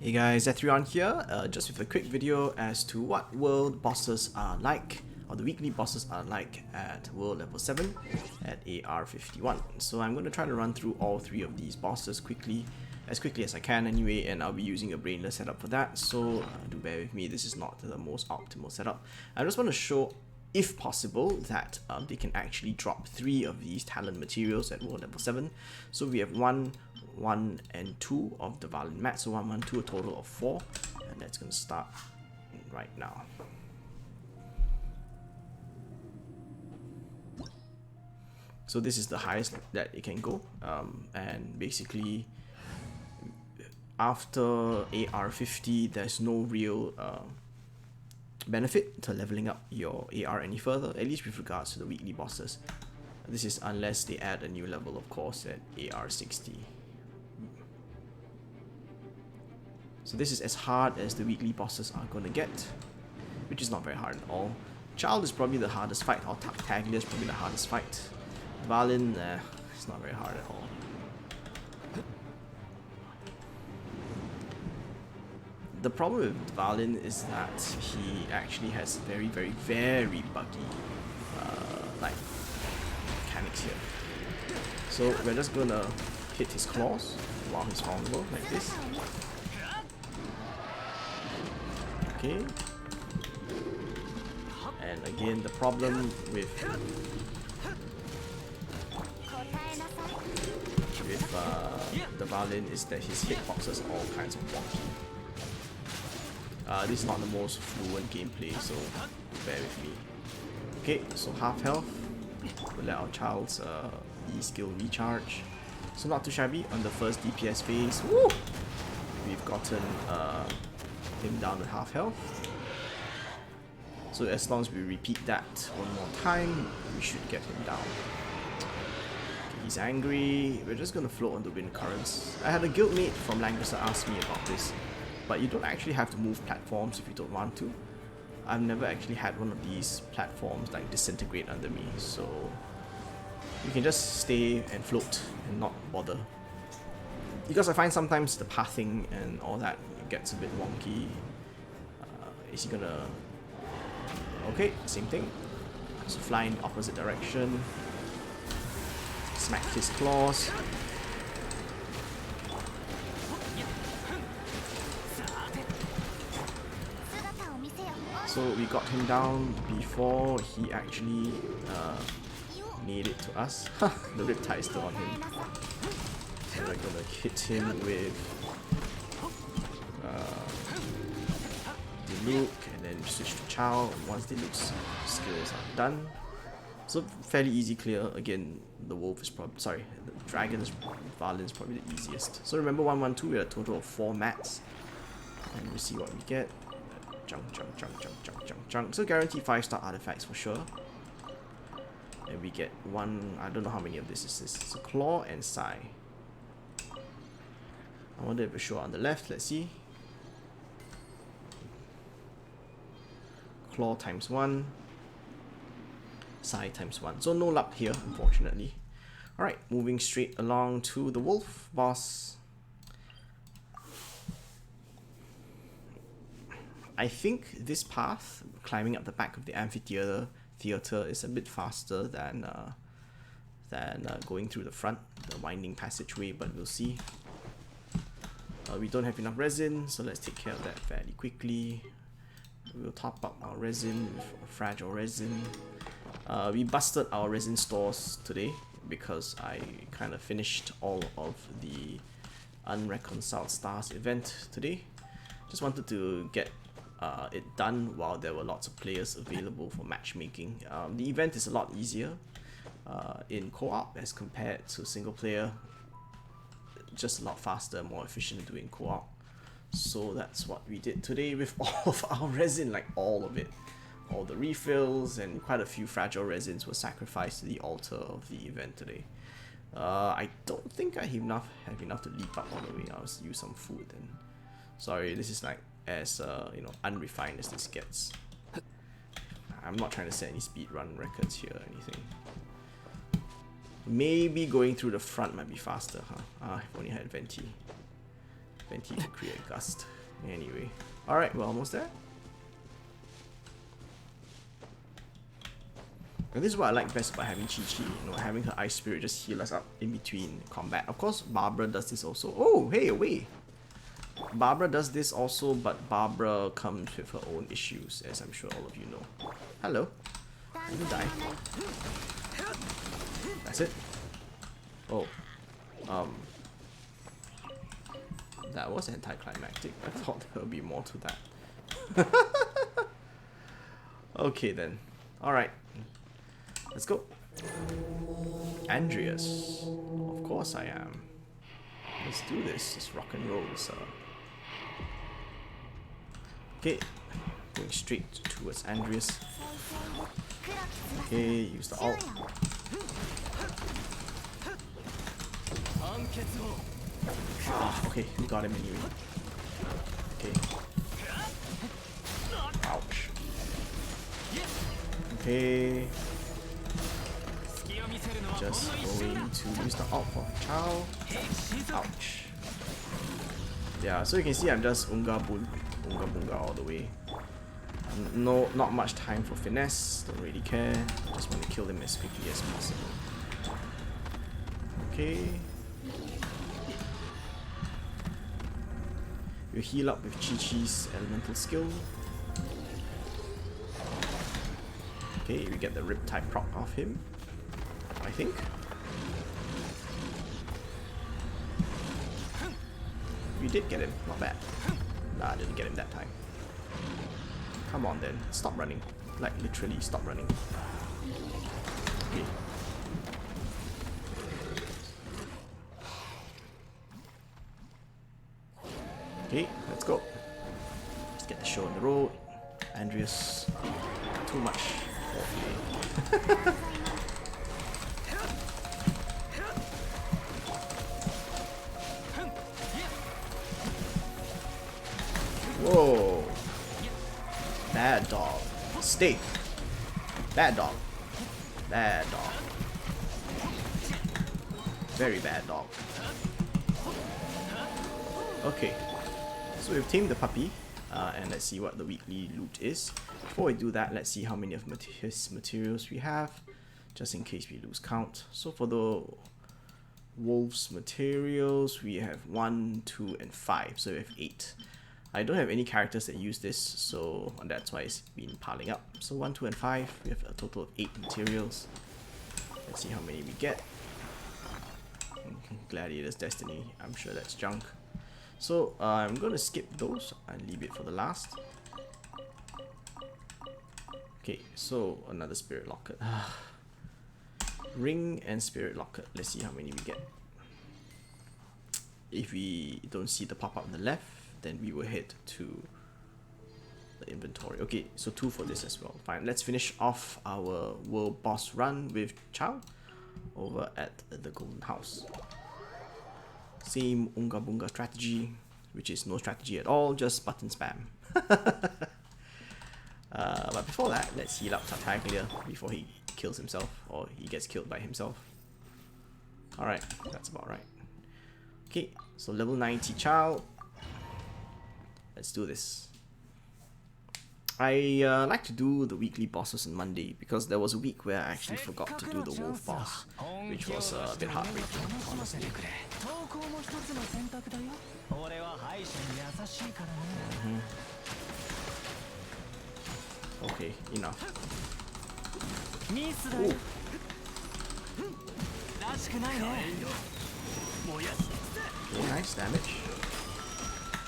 Hey guys, Ethrion here, just with a quick video as to what world bosses are like, or the weekly bosses are like at world level 7 at AR51. So I'm going to try to run through all three of these bosses as quickly as I can anyway, and I'll be using a brainless setup for that, so do bear with me, this is not the most optimal setup. I just want to show, if possible, that they can actually drop 3 of these talent materials at world level 7. So we have 1, 1 and 2 of the Dvalin mats, so 1, 1, 2, a total of 4, and that's going to start right now. So this is the highest that it can go, and basically after AR50 there's no real benefit to leveling up your AR any further, at least with regards to the weekly bosses. This is unless they add a new level, of course, at AR60. So this is as hard as the weekly bosses are going to get, which is not very hard at all. Childe is probably the hardest fight, or Taglia is probably the hardest fight. Dvalin, it's not very hard at all. The problem with Dvalin is that he actually has very buggy like mechanics here. So we're just gonna hit his claws while he's vulnerable like this. Okay. And again, the problem with Dvalin is that his hitboxes are all kinds of wonky. This is not the most fluent gameplay, so bear with me. Okay, so half health. We'll let our Childe's E-skill recharge. So not too shabby on the first DPS phase. Woo! We've gotten him down to half health. So as long as we repeat that one more time, we should get him down. Okay, he's angry. We're just gonna float on the wind currents. I had a guildmate from Lancaster ask me about this, but you don't actually have to move platforms if you don't want to. I've never actually had one of these platforms like disintegrate under me, so you can just stay and float and not bother. Because I find sometimes the pathing and all that gets a bit wonky. Is he gonna... Okay, same thing. So fly in the opposite direction. Smack his claws. So we got him down before he actually made it to us. The Riptide is still on him. So we're gonna hit him with Diluc and then switch to Chow once Diluc's skills are done. So fairly easy clear. Again, the wolf is probably, sorry, the dragon's Dvalin is probably the easiest. So remember 112, we had a total of 4 mats. And we'll see what we get. Junk. So guaranteed 5-star artifacts for sure. And we get one, I don't know how many of this is this. It's a claw and Sai. I wonder if it's sure on the left, let's see. Claw times 1. Sai times 1. So no luck here, unfortunately. Alright, moving straight along to the wolf boss. I think this path, climbing up the back of the amphitheater, is a bit faster than going through the front, the winding passageway, but we'll see. We don't have enough resin, so let's take care of that fairly quickly. We'll top up our resin with fragile resin. We busted our resin stores today because I kind of finished all of the Unreconciled Stars event today. Just wanted to get it done while there were lots of players available for matchmaking. The event is a lot easier in co-op as compared to single player. Just a lot faster, more efficient doing co-op. So that's what we did today with all of our resin, like all of it. All the refills and quite a few fragile resins were sacrificed to the altar of the event today. I don't think I have enough to leap up all the way. I'll use some food then. Sorry, this is like as you know, unrefined as this gets. I'm not trying to set any speedrun records here or anything. Maybe going through the front might be faster, huh? If only I had Venti. Venti to create gust. Anyway. Alright, we're almost there. And this is what I like best about having Chi-Chi, you know, having her Ice Spirit just heal us up in between combat. Of course, Barbara does this also. Oh, hey, away! Barbara does this also, but Barbara comes with her own issues, as I'm sure all of you know. Hello. You die. That's it. Oh. That was anticlimactic. I thought there would be more to that. Okay then. Alright. Let's go. Andrius. Of course I am. Let's do this. Let's rock and roll, sir. Okay. Going straight towards Andrius. Okay, use the ult. Ah, okay, we got him anyway. Okay. Ouch. Okay. Just going to use the ult for Chao. Ouch. Yeah, so you can see I'm just Unga Bunga all the way. No, not much time for finesse, don't really care. Just want to kill them as quickly as possible. Okay. You heal up with Chi-Chi's elemental skill. Okay, we get the Riptide proc off him, I think. We did get him, not bad. Nah, I didn't get him that time. Come on then, stop running. Like literally stop running. Okay. Okay, let's go. Let's get the show on the road. Andrius, too much. Okay. Whoa. Bad dog. Stay. Bad dog. Bad dog. Very bad dog. Okay. So we've tamed the puppy. And let's see what the weekly loot is. Before we do that, let's see how many of his materials we have, just in case we lose count. So for the wolf's materials, we have 1, 2, and 5, so we have 8. I don't have any characters that use this, so that's why it's been piling up. So 1, 2, and 5, we have a total of 8 materials. Let's see how many we get. Gladiator's Destiny, I'm sure that's junk. So I'm going to skip those and leave it for the last. Okay, so another Spirit Locket. Ring and Spirit Locket. Let's see how many we get. If we don't see the pop-up on the left, then we will head to the inventory. Okay, so 2 for this as well. Fine, let's finish off our world boss run with Chao over at the Golden House. Same Unga Bunga strategy, which is no strategy at all, just button spam. But before that, let's heal up Tartaglia before he kills himself, or he gets killed by himself. Alright, that's about right. Okay, so level 90 Chao. Let's do this. I like to do the weekly bosses on Monday, because there was a week where I actually forgot to do the wolf boss, which was a bit heartbreaking, honestly. Okay, enough. Ooh. Okay, nice damage.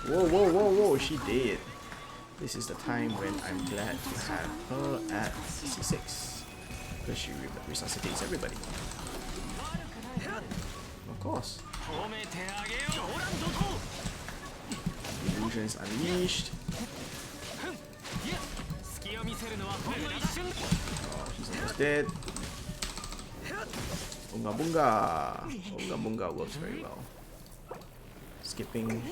Whoa, whoa, whoa, whoa, she did. This is the time when I'm glad to have her at C6, because she resuscitates everybody. Of course. Illusions unleashed. Oh, she's almost dead. Unga Bunga. Unga Bunga works very well. Skipping.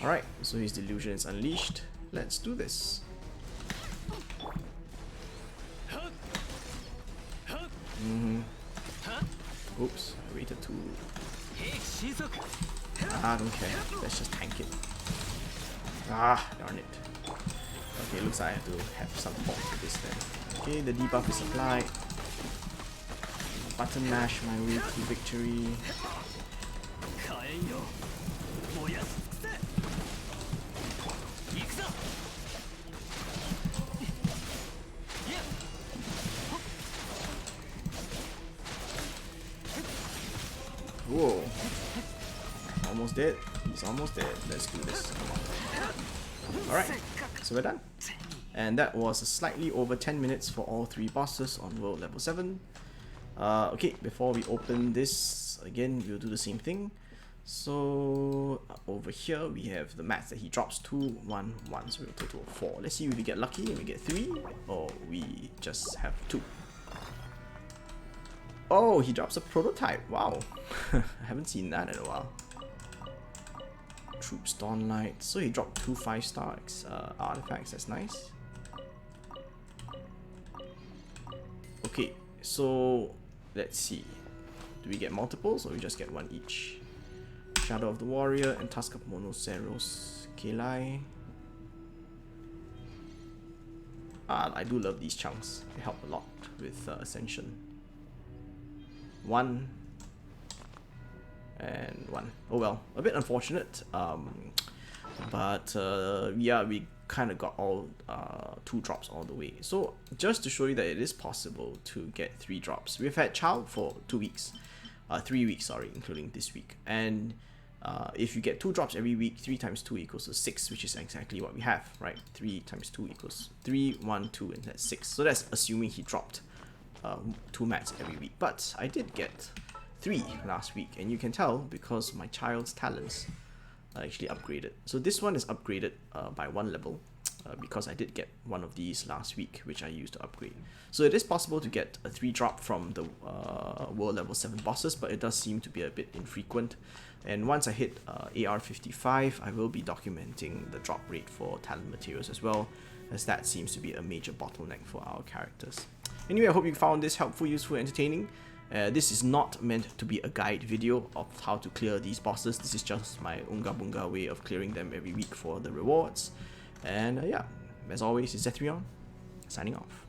Alright, so his delusion is unleashed. Let's do this. Oops, I waited too. I don't care. Let's just tank it. Ah, darn it. Okay, looks like I have to have some fault for this then. Okay, the debuff is applied. Button mash my way to victory. Whoa. Almost dead. He's almost dead. Let's do this. Alright, so we're done. And that was slightly over 10 minutes for all 3 bosses on world level 7. Okay, before we open this, again, we'll do the same thing. So, over here we have the mats that he drops 2, 1, 1, so we'll total of 4. Let's see if we get lucky and we get 3, or we just have 2. Oh, he drops a prototype. Wow. I haven't seen that in a while. Troops Dawnlight. So he dropped 2 5-star artifacts. That's nice. Okay, so let's see. Do we get multiples or we just get 1 each? Shadow of the Warrior and Tusk of Monoceros Kelai. I do love these chunks. They help a lot with Ascension. 1 and 1. Oh well, a bit unfortunate. But yeah, we kind of got all 2 drops all the way. So just to show you that it is possible to get 3 drops. We've had Childe for 2 weeks, 3 weeks, sorry, including this week. And if you get 2 drops every week, 3 times 2 equals to 6, which is exactly what we have, right? 3 times 2 equals 3, 1, 2, and that's 6. So that's assuming he dropped 2 mats every week. But I did get 3 last week, and you can tell because my Childe's talents are actually upgraded. So this one is upgraded by 1 level because I did get one of these last week, which I used to upgrade. So it is possible to get a 3 drop from the world level 7 bosses, but it does seem to be a bit infrequent. And once I hit AR55, I will be documenting the drop rate for talent materials as well, as that seems to be a major bottleneck for our characters. Anyway, I hope you found this helpful, useful, entertaining. This is not meant to be a guide video of how to clear these bosses. This is just my unga bunga way of clearing them every week for the rewards. And yeah, as always, it's Zethrion, signing off.